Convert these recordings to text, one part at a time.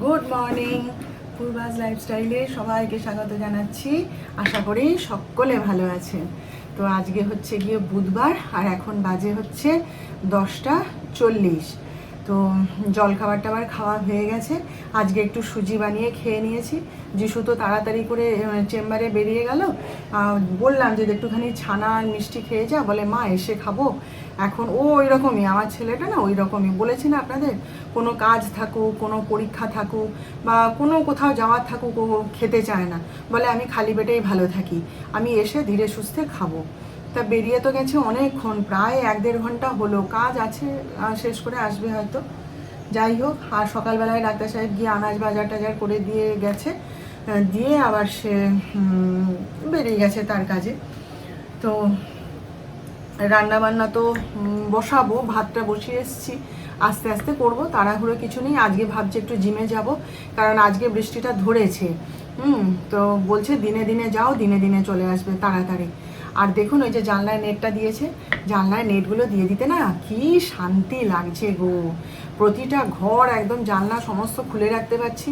Good morning. পূর্বাজ লাইফস্টাইলে সবাইকে স্বাগত জানাচ্ছি। আশা করি সকলে ভালো আছেন। তো আজকে হচ্ছে গিয়ে বুধবার আর এখন বাজে হচ্ছে 10:40। তো জলখাবার টাবার খাওয়া হয়ে গেছে। আজকে একটু সুজি বানিয়ে খেয়ে নিয়েছি। যিশু তো তাড়াতাড়ি করে চেম্বারে বেরিয়ে গেল। বললাম যে একটুখানি ছানা আর মিষ্টি খেয়ে যা, বলে মা এসে খাবো। এখন ও ওই রকমই, আমার ছেলেটা না ওই রকমই, বলেছি না আপনাদের, কোনো কাজ থাকুক, কোনো পরীক্ষা থাকুক বা কোনো কোথাও যাওয়ার থাকুক, ও খেতে চায় না, বলে আমি খালি পেটেই ভালো থাকি, আমি এসে ধীরে সুস্থে খাবো। তা বেরিয়ে তো গেছে অনেকক্ষণ, প্রায় 1-1.5 ঘন্টা হলো। কাজ আছে, শেষ করে আসবে হয়তো। যাই হোক, আর সকালবেলায় ডাক্তার সাহেব গিয়ে আনাজ বাজার টাজার করে দিয়ে গেছে, দিয়ে আবার সে বেরিয়ে গেছে তার কাজে। তো রান্না বান্না তো বসাবো, ভাতটা বসিয়ে এসেছি, আস্তে আস্তে করবো, তাড়াহুড়ো কিছু নেই। আজকে ভাবছি একটু জিমে যাব, কারণ আজকে বৃষ্টিটা ধরেছে। তো বলছে দিনে দিনে যাও, দিনে দিনে চলে আসবে তাড়াতাড়ি। আর দেখুন ওই যে জানলায় নেটটা দিয়েছে, জানলায় নেটগুলো দিয়ে দিতে না কি শান্তি লাগছে গো। প্রতিটা ঘর একদম জানলা সমস্ত খুলে রাখতে পারছি,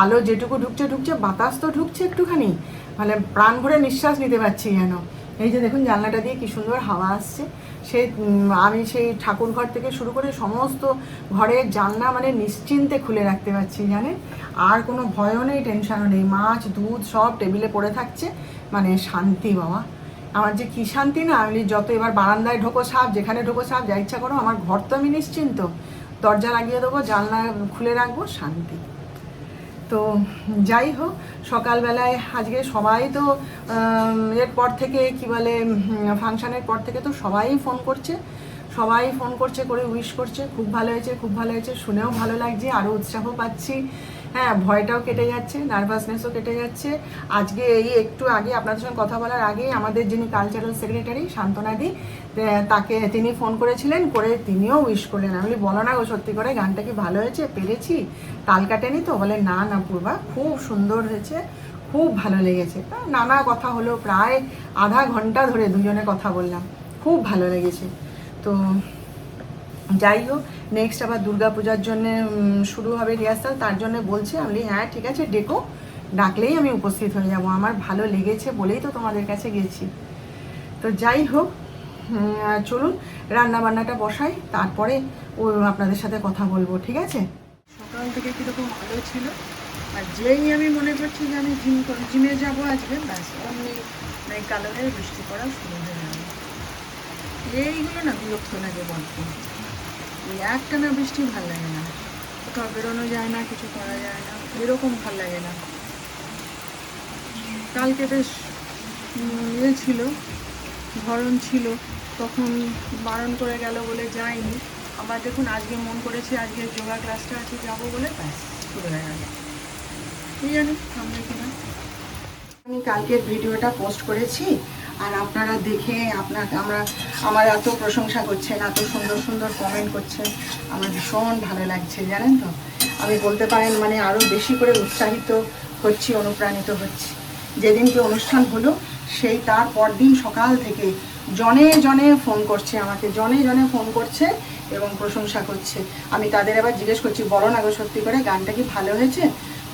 আলো যেটুকু ঢুকছে ঢুকছে, বাতাস তো ঢুকছে একটুখানি, মানে প্রাণ ভরে নিঃশ্বাস নিতে পারছি যেন। এই যে দেখুন জানলাটা দিয়ে কি সুন্দর হাওয়া আসছে। আমি সেই ঠাকুর ঘর থেকে শুরু করে সমস্ত ঘরের জানলা মানে নিশ্চিন্তে খুলে রাখতে পারছি জানেন। আর কোনো ভয়ও নেই, টেনশনও নেই, মাছ দুধ সব টেবিলে পড়ে থাকছে, মানে শান্তি বাবা। আমার যে কী শান্তি না, আমি যত এবার বারান্দায় ঢোকো সাপ, যেখানে ঢোকো সাপ, যা ইচ্ছা করো, আমার ঘর তো আমি নিশ্চিন্ত, দরজা লাগিয়ে দেবো, জানলা খুলে রাখবো, শান্তি। তো যাই হোক, সকালবেলায় আজকে সবাই তো এরপর থেকে কি বলে ফাংশানের পর থেকে তো সবাই ফোন করছে, করে উইশ করছে, খুব ভালো হয়েছে, খুব ভালো হয়েছে, শুনেও ভালো লাগছে, আরও উৎসাহ পাচ্ছি। হ্যাঁ, ভয়টাও কেটে যাচ্ছে, নার্ভাসনেসও কেটে যাচ্ছে। আজকে এই একটু আগে আপনাদের সঙ্গে কথা বলার আগে আমাদের যিনি কালচারাল সেক্রেটারি শান্তনাদি, তিনি ফোন করেছিলেন, করে তিনিও উইশ করলেন। আমি বলো না গো, সত্যি করে গানটা কি ভালো হয়েছে, পেরেছি, তাল কাটেনি তো? বলে না না পূর্বা, খুব সুন্দর হয়েছে, খুব ভালো লেগেছে। নানা কথা হলো, প্রায় আধা ঘন্টা ধরে দুজনে কথা বললাম, খুব ভালো লেগেছে। তো যাই হোক, নেক্সট আবার দুর্গাপূজার জন্য শুরু হবে রিহার্সাল, তার জন্য বলছে। আমি হ্যাঁ ঠিক আছে, ডেকো, ডাকলেই আমি উপস্থিত হয়ে যাব, আমার ভালো লেগেছে বলেই তো তোমাদের কাছে গেছি। তো যাই হোক, চলুন রান্না বান্নাটা বসাই, তারপরে আপনাদের সাথে কথা বলবো, ঠিক আছে? সকাল থেকে কীরকম আলো ছিল, আর যেই আমি মনে করছি যে আমি জিমে যাবো আজকে, ব্যাস অমনি কালো হয়ে বৃষ্টি পড়া শুরু হয়ে গেল। এইগুলো না বিরক্ত লাগে বলতে, এই একটানা বৃষ্টি ভাল লাগে না, কোথাও বেরোনো যায় না, কিছু করা যায় না, এরকম ভাল লাগে না। কালকে বেশ ছিল, ধরন ছিল, তখন বারণ করে গেল বলে যাইনি। আবার দেখুন আজকে মন করেছে, আজকে যোগা ক্লাসটা আছে, যাবো বলে ব্যাস শুরু হয়ে গেল। কি জানি সামনে কিনা। আমি কালকের ভিডিওটা পোস্ট করেছি, আর আপনারা দেখে আমার এত প্রশংসা করছেন, এত সুন্দর সুন্দর কমেন্ট করছেন, আমার ভীষণ ভালো লাগছে জানেন তো। আমি বলতে পারেন মানে আরও বেশি করে উৎসাহিত হচ্ছি, অনুপ্রাণিত হচ্ছি। যেদিনকে অনুষ্ঠান হলো সেই তার পরদিন সকাল থেকে জনে জনে ফোন করছে আমাকে, জনে জনে ফোন করছে এবং প্রশংসা করছে। আমি তাদের আবার জিজ্ঞেস করছি, বলো না গো সত্যি করে গানটা কি ভালো হয়েছে?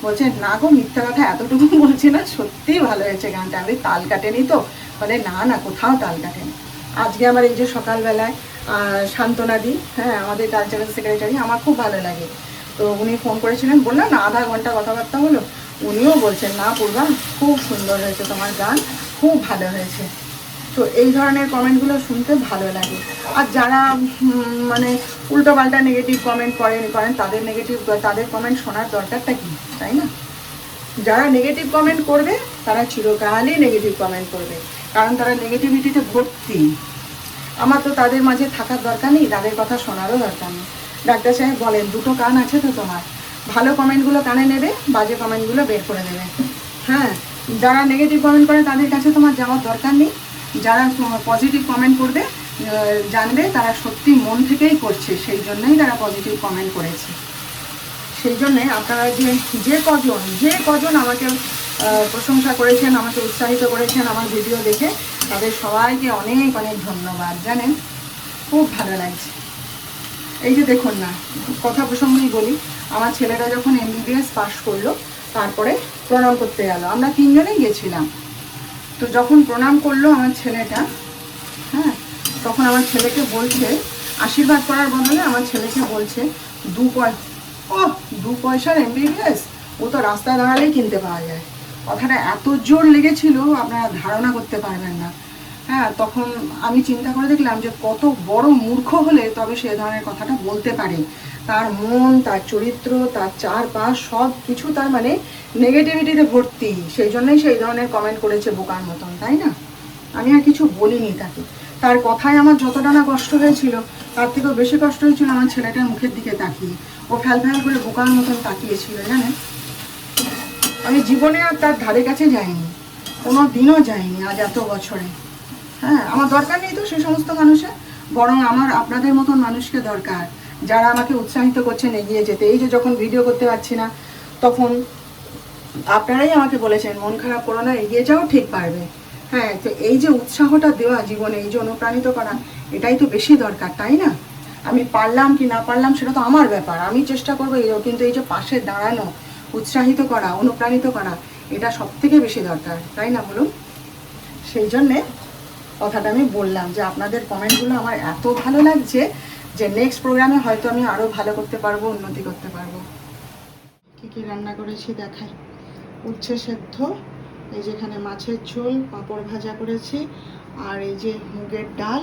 বলছে না গো, মিথ্যা কথা এতটুকু বলছি না, সত্যিই ভালো হয়েছে গানটা। আমি তাল কাটেনি তো? বলে না না, কোথাও তাল কাটেনি। আজকে আমার এই যে সকালবেলায় শান্তনাদি, হ্যাঁ আমাদের কালচারাল সেক্রেটারি, আমার খুব ভালো লাগে। তো উনি ফোন করেছিলেন, বললাম না আধা ঘন্টা কথাবার্তা হলো, উনিও বলছেন না পূর্বা খুব সুন্দর হয়েছে তোমার গান, খুব ভালো হয়েছে। তো এই ধরনের কমেন্টগুলো শুনতে ভালো লাগে। আর যারা মানে উল্টোপাল্টা নেগেটিভ কমেন্ট করেন তাদের কমেন্ট শোনার দরকারটা কি, তাই না? যারা নেগেটিভ কমেন্ট করবে তারা চিরকালই নেগেটিভ কমেন্ট করবে, কারণ তারা নেগেটিভিটিতে ভর্তি। আমার তো তাদের মাঝে থাকার দরকার নেই, তাদের কথা শোনারও দরকার নেই। ডাক্তার সাহেব বলেন দুটো কান আছে তো তোমার, ভালো কমেন্টগুলো কানে নেবে, বাজে কমেন্টগুলো বের করে দেবে। হ্যাঁ, যারা নেগেটিভ কমেন্ট করে তাদের কাছে তোমার যাওয়ার দরকার নেই। যারা পজিটিভ কমেন্ট করবে, জানবে তারা সত্যি মন থেকেই করছে, সেই জন্যই তারা পজিটিভ কমেন্ট করেছে। সেই জন্যে আপনারা যে কজন আমাকে প্রশংসা করেছেন, আমাকে উৎসাহিত করেছেন আমার ভিডিও দেখে, তাদের সবাইকে অনেক অনেক ধন্যবাদ জানেন, খুব ভালো লাগছে। এই যে দেখুন না, কথা প্রসঙ্গেই বলি, আমার ছেলেটা যখন MBBS পাস করলো তারপরে প্রণাম করতে গেল, আমরা 3 জনেই গেছিলাম। তো যখন প্রণাম করলো আমার ছেলেটা, হ্যাঁ, তখন আমার ছেলেকে বলছে, আশীর্বাদ করার বদলে আমার ছেলেকে বলছে 2 পয়সার MBBS, ও তো রাস্তায় দাঁড়ালেই কিনতে পাওয়া যায়। কথাটা এত জোর লেগেছিল আপনারা ধারণা করতে পারবেন না। হ্যাঁ, তখন আমি চিন্তা করে দেখলাম যে কত বড় মূর্খ হলে তবে সে ধরনের কথাটা বলতে পারে। তার মন, তার চরিত্র, তার চারপাশ সব কিছু তার মানে নেগেটিভিটিতে ভর্তি, সেই জন্যই সেই ধরনের কমেন্ট করেছে বোকার মতন, তাই না? আমি আর কিছু বলিনি তাকে। তার কথায় আমার যতটা না কষ্ট হয়েছিল তার থেকেও বেশি কষ্ট হয়েছিল আমার ছেলেটার মুখের দিকে তাকিয়ে। ও ফ্যাল ফ্যাল করে বোকার মতন তাকিয়েছিল, জানেন। আমি জীবনে আর তার ধারে কাছে যাইনি, কোনো দিনও যাইনি আজ এত বছরে। হ্যাঁ, আমার দরকার নেই তো সে সমস্ত মানুষের, বরং আমার আপনাদের মতন মানুষকে দরকার, যারা আমাকে উৎসাহিত করছেন এগিয়ে যেতে। এই যে যখন ভিডিও করতে পারছি না তখন আপনারাই আমাকে বলেছেন মন খারাপ করো না, এগিয়ে যাও, ঠিক পারবে। হ্যাঁ, তো এই যে উৎসাহটা দেওয়া জীবনে, এই যে অনুপ্রাণিত করা, এটাই তো বেশি দরকার, তাই না? আমি পারলাম কি না পারলাম সেটা তো আমার ব্যাপার, আমি চেষ্টা করবো, কিন্তু এই যে পাশে দাঁড়ানো, উৎসাহিত করা, অনুপ্রাণিত করা, এটা সব থেকে বেশি দরকার, তাই না বলুন? সেই জন্যে কথাটা আমি বললাম যে আপনাদের কমেন্টগুলো আমার এত ভালো লাগছে যে নেক্সট প্রোগ্রামে হয়তো আমি আরও ভালো করতে পারবো, উন্নতি করতে পারবো। কী কী রান্না করেছি দেখাই। উচ্ছে সেদ্ধ, এই যেখানে মাছের ঝোল, পাঁপড় ভাজা করেছি, আর এই যে মুগের ডাল,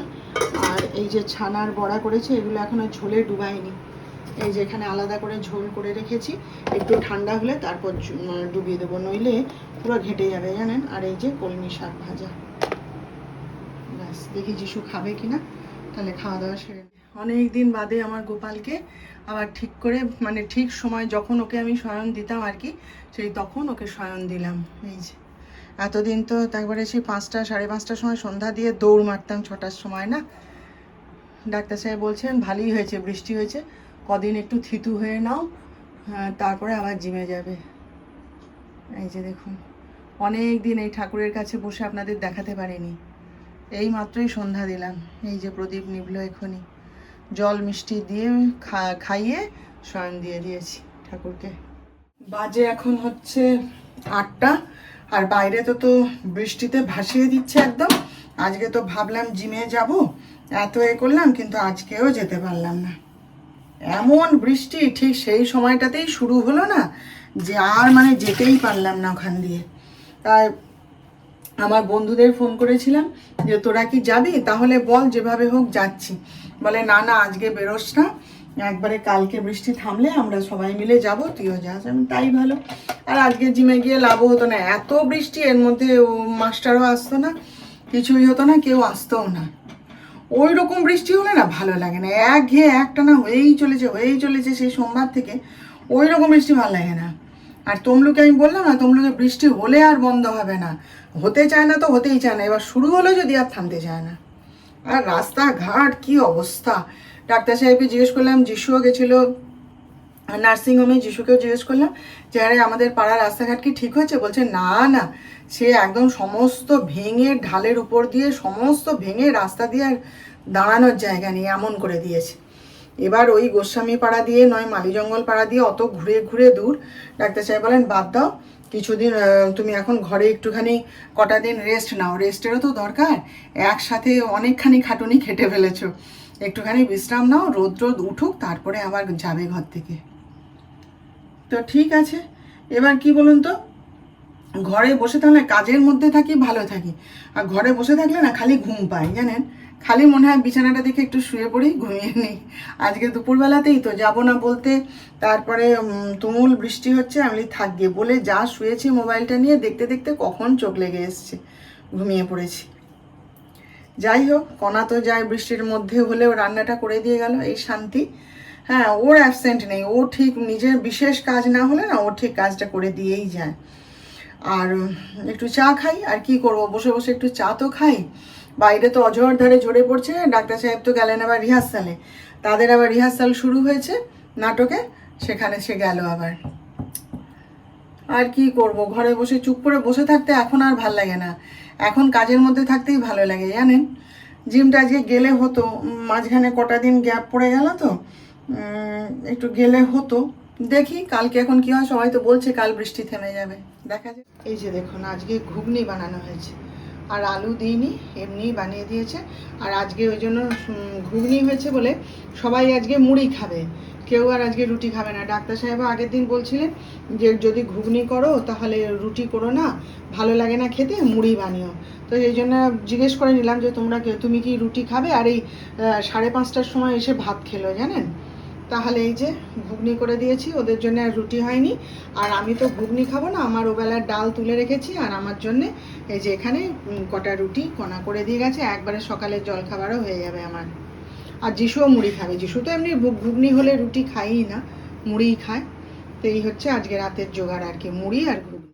আর এই যে ছানার বড়া করেছি, এগুলো এখনও ঝোলে ডুবাইনি। এই যে এখানে আলাদা করে ঝোল করে রেখেছি, একটু ঠান্ডা হলে তারপর ডুবিয়ে দেবো, নইলে পুরো ঘেটে যাবে, জানেন। আর এই যে কলমি শাক ভাজা। ব্যাস, দেখি যিশু খাবে কিনা, তাহলে খাওয়া দাওয়া সেরে। অনেক দিন বাদে আমার গোপালকে আবার ঠিক করে, মানে ঠিক সময় যখন ওকে আমি শয়ন দিতাম আর কি, সেই তখন ওকে শয়ন দিলাম। এই যে এতদিন তো একবারে সেই 5টা, 5:30টার সময় সন্ধ্যা দিয়ে দৌড় মারতাম 6টার সময় না। ডাক্তার সাহেব বলছেন ভালোই হয়েছে, বৃষ্টি হয়েছে, কদিন একটু থিতু হয়ে নাও, তারপরে আবার জিমে যাবে। এই যে দেখুন, অনেক দিন এই ঠাকুরের কাছে বসে আপনাদের দেখাতে পারিনি। এই মাত্রই সন্ধ্যা দিলাম, এই যে প্রদীপ নিভলো এখনই, জল মিষ্টি দিয়ে খাইয়ে শয়ন দিয়ে দিয়েছি ঠাকুরকে। বাজে এখন হচ্ছে 8টা, আর বাইরে তো বৃষ্টিতে ভাসিয়ে দিচ্ছে একদম। আজকে তো ভাবলাম জিমে যাব, এত করলাম, কিন্তু আজকেও যেতে পারলাম না। এমন বৃষ্টি ঠিক সেই সময়টাতেই শুরু হলো না যে আর মানে যেতেই পারলাম না ওখান দিয়ে। তাই আমার বন্ধুদের ফোন করেছিলাম যে তোরা কি যাবি, তাহলে বল, যেভাবে হোক যাচ্ছি। বলে না না, আজকে বেরোস না, একবারে কালকে বৃষ্টি থামলে আমরা সবাই মিলে যাব, তুইও যাস। আমি তাই ভালো। আর আজকে জিমে গিয়ে লাভও হতো না, এত বৃষ্টি, এর মধ্যে মাস্টারও আসতো না, কিছুই হতো না, কেউ আসতোও না। ওই রকম বৃষ্টি হলে না ভালো লাগে না, একঘেয়ে একটানা হয়েই চলেছে সেই সোমবার থেকে। ওই রকম বৃষ্টি ভালো লাগে না। আর তমলুকে আমি বললাম না, তমলুকে বৃষ্টি হলে আর বন্ধ হবে না, হতে চায় না তো হতেই চায় না, এবার শুরু হলো যদি আর থামতে চায় না। আর রাস্তাঘাট কি অবস্থা! ডাক্তার সাহেবকে জিজ্ঞেস করলাম, যিশুও গেছিলো নার্সিংহোমে, যিশুকেও জিজ্ঞেস করলাম যে আরে আমাদের পাড়ার রাস্তাঘাট কি ঠিক হয়েছে? বলছে না না, সে একদম সমস্ত ভেঙে, ঢালের উপর দিয়ে সমস্ত ভেঙে, রাস্তা দিয়ে আর দাঁড়ানোর জায়গা নেই, এমন করে দিয়েছে। এবার ওই গোস্বামী পাড়া দিয়ে নয় মালিজঙ্গল পাড়া দিয়ে অত ঘুরে ঘুরে দূর। ডাক্তার সাহেব বলেন বাদ দাও, কিছুদিন তুমি এখন ঘরে একটুখানি কটা দিন রেস্ট নাও, রেস্টেরও তো দরকার, একসাথে অনেকখানি খাটুনি খেটে ফেলেছো, একটুখানি বিশ্রাম নাও, রোদ উঠুক, তারপরে আবার যাবে ঘর থেকে। তো ঠিক আছে, এবার কি বলুন তো, ঘরে বসে থাকলে, কাজের মধ্যে থাকি ভালো থাকি, আর ঘরে বসে থাকলে না খালি ঘুম পাই, জানেন। খালি মনে হয় বিছানাটা দেখে একটু শুয়ে পড়ি, ঘুমিয়ে নিই। আজকে দুপুরবেলাতেই তো যাব না বলতে, তারপরে তুমুল বৃষ্টি হচ্ছে, আমি থাকবে বলে যা শুয়েছি মোবাইলটা নিয়ে দেখতে দেখতে কখন চোখ লেগে এসছে, ঘুমিয়ে পড়েছি। যাই হোক, কণা তো যায় বৃষ্টির মধ্যে হলেও রান্নাটা করে দিয়ে গেল, এই শান্তি। হ্যাঁ, ওর অ্যাবসেন্ট নেই, ও ঠিক নিজের বিশেষ কাজ না হলে না ও ঠিক কাজটা করে দিয়েই যায়। আর একটু চা খাই, আর কি করব, বসে বসে একটু চা তো খাই। বাইরে তো অঝড় ধারে ঝরে পড়ছে, ডাক্তার সাহেব তো গেলেন আবার রিহার্সালে, তাদের আবার রিহার্সাল শুরু হয়েছে নাটকে, সেখানে সে গেল আবার। আর কি করব, ঘরে বসে চুপ করে বসে থাকতে এখন আর ভাল লাগে না, এখন কাজের মধ্যে থাকতেই ভালো লাগে, জানেন। জিমটা আজকে গেলে হতো, মাঝখানে কটা দিন গ্যাপ পড়ে গেল তো, একটু গেলে হতো, দেখি কালকে এখন কি হয়, সবাই তো বলছে কাল বৃষ্টি থেমে যাবে, দেখা যাক। এই যে দেখুন আজকে ঘুগনি বানানো হয়েছে, আর আলু দিইনি, এমনিই বানিয়ে দিয়েছে। আর আজকে ওই জন্য ঘুগনি হয়েছে বলে সবাই আজকে মুড়ি খাবে, কেউ আর আজকে রুটি খাবে না। ডাক্তার সাহেবও আগের দিন বলছিলেন যে যদি ঘুগনি করো তাহলে রুটি করো না, ভালো লাগে না খেতে, মুড়ি বানিও। তো এই জন্য জিজ্ঞেস করে নিলাম যে তুমি কি রুটি খাবে? আর এই 5:30টার সময় এসে ভাত খেলো জানেন। তাহলে এই যে ঘুগনি করে দিয়েছি, ওদের জন্য আর রুটি হয়নি। আর আমি তো ঘুগনি খাবো না, আমার ওবেলার ডাল তুলে রেখেছি, আর আমার জন্যে এই যে এখানে কটা রুটি কণা করে দিয়ে গেছে, একবারে সকালের জলখাবারও হয়ে যাবে আমার। আর যিশুও মুড়ি খাবে, যিশু তো এমনি ঘুগনি হলে রুটি খাইই না, মুড়িই খায়। তো এই হচ্ছে আজকে রাতের জোগাড় আর কি, মুড়ি আর ঘুগনি।